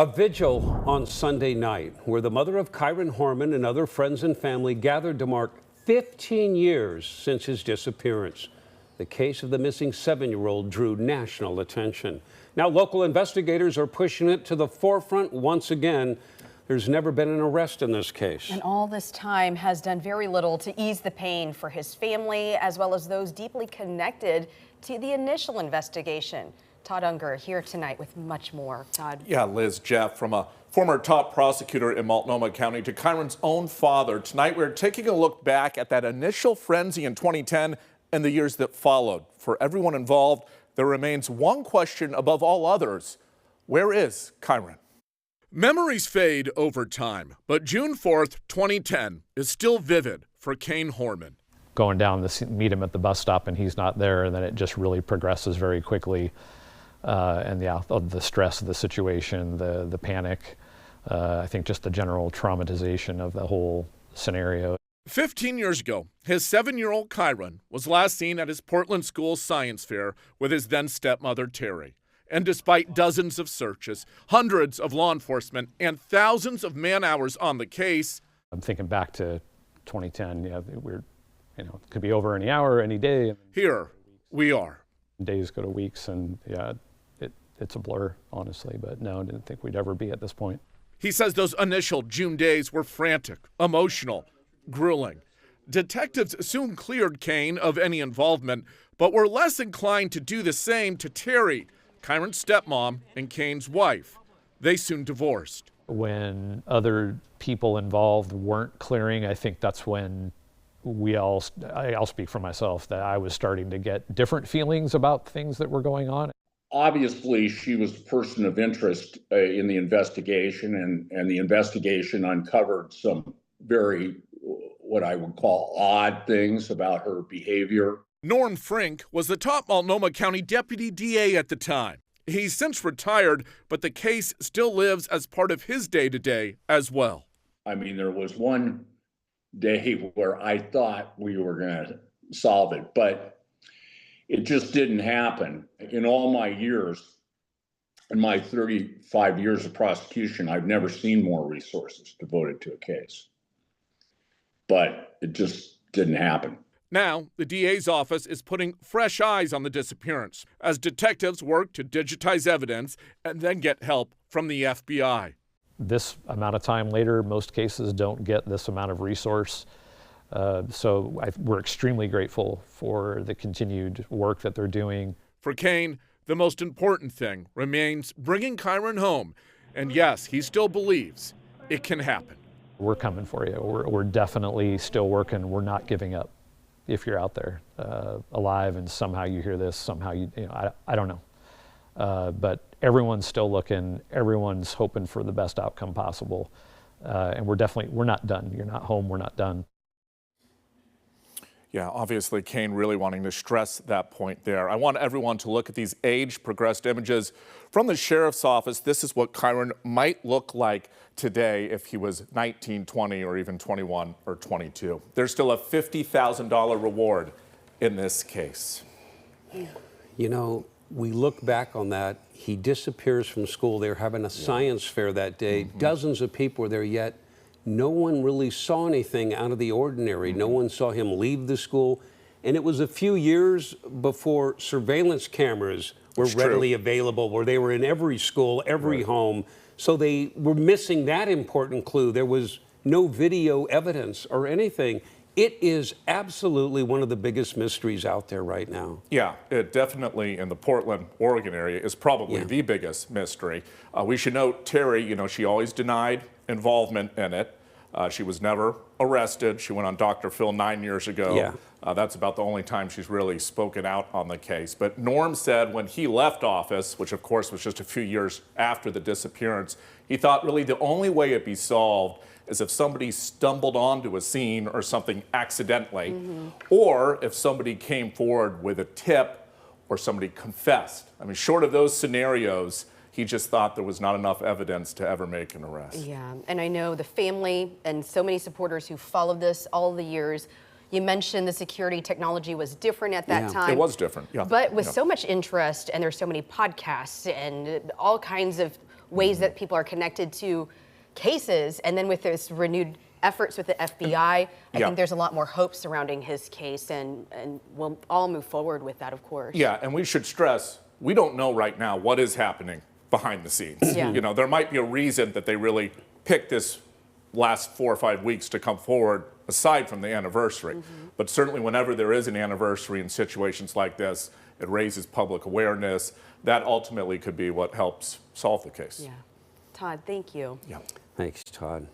A vigil on Sunday night where the mother of Kyron Horman and other friends and family gathered to mark 15 years since his disappearance. The case of the missing 7-year-old drew national attention. Now local investigators are pushing it to the forefront once again. There's never been an arrest in this case. And all this time has done very little to ease the pain for his family, as well as those deeply connected to the initial investigation. Todd Unger here tonight with much more. Todd. Yeah, Liz, Jeff, from a former top prosecutor in Multnomah County to Kyron's own father. Tonight, we're taking a look back at that initial frenzy in 2010 and the years that followed. For everyone involved, there remains one question above all others. Where is Kyron? Memories fade over time, but June 4th, 2010 is still vivid for Kaine Horman. Going down to meet him at the bus stop and he's not there, and then it just really progresses very quickly. And the stress of the situation, the panic, I think just the general traumatization of the whole scenario. 15 years ago, his 7-year-old Kyron was last seen at his Portland school science fair with his then stepmother, Terry. And despite dozens of searches, hundreds of law enforcement, and thousands of man-hours on the case. I'm thinking back to 2010, it could be over any hour, any day. Here we are. Days go to weeks, and it's a blur, honestly, but no, I didn't think we'd ever be at this point. He says those initial June days were frantic, emotional, grueling. Detectives soon cleared Kaine of any involvement, but were less inclined to do the same to Terry, Kyron's stepmom and Kaine's wife. They soon divorced. When other people involved weren't clearing, I think that's when I'll speak for myself, that I was starting to get different feelings about things that were going on. Obviously, she was a person of interest in the investigation, and the investigation uncovered some very, what I would call, odd things about her behavior. Norm Frink was the top Multnomah County deputy DA at the time. He's since retired, but the case still lives as part of his day-to-day as well. I mean, there was one day where I thought we were going to solve it, but it just didn't happen. In all my years, in my 35 years of prosecution, I've never seen more resources devoted to a case. But it just didn't happen. Now, the DA's office is putting fresh eyes on the disappearance as detectives work to digitize evidence and then get help from the FBI. This amount of time later, most cases don't get this amount of resource. So we're extremely grateful for the continued work that they're doing. For Kaine, the most important thing remains bringing Kyron home. And yes, he still believes it can happen. We're coming for you. We're definitely still working. We're not giving up. If you're out there alive and somehow you hear this, somehow I don't know. But everyone's still looking. Everyone's hoping for the best outcome possible. And we're not done. You're not home. We're not done. Yeah, obviously, Kaine really wanting to stress that point there. I want everyone to look at these age-progressed images from the sheriff's office. This is what Kyron might look like today if he was 19, 20, or even 21 or 22. There's still a $50,000 reward in this case. You know, we look back on that. He disappears from school. They were having a science fair that day. Dozens of people were there, yet no one really saw anything out of the ordinary. No one saw him leave the school. And it was a few years before surveillance cameras were readily available, where they were in every school, every home. So they were missing that important clue. There was no video evidence or anything. It is absolutely one of the biggest mysteries out there right now. Yeah, it definitely in the Portland, Oregon area is probably the biggest mystery. We should note Terry, she always denied involvement in it. She was never arrested. She went on Dr. Phil 9 years ago. That's about the only time she's really spoken out on the case. But Norm said when he left office, which of course was just a few years after the disappearance, he thought really the only way it'd be solved is if somebody stumbled onto a scene or something accidentally, or if somebody came forward with a tip or somebody confessed. I mean, short of those scenarios, he just thought there was not enough evidence to ever make an arrest. Yeah, and I know the family and so many supporters who followed this all the years. You mentioned the security technology was different at that time. It was different, But with so much interest, and there's so many podcasts and all kinds of ways that people are connected to cases. And then with this renewed efforts with the FBI, I think there's a lot more hope surrounding his case, and we'll all move forward with that, of course. Yeah, and we should stress, we don't know right now what is happening behind the scenes. Yeah. You know, there might be a reason that they really picked this last 4 or 5 weeks to come forward, aside from the anniversary. But certainly whenever there is an anniversary in situations like this, it raises public awareness. That ultimately could be what helps solve the case. Yeah. Todd, thank you. Yeah. Thanks, Todd.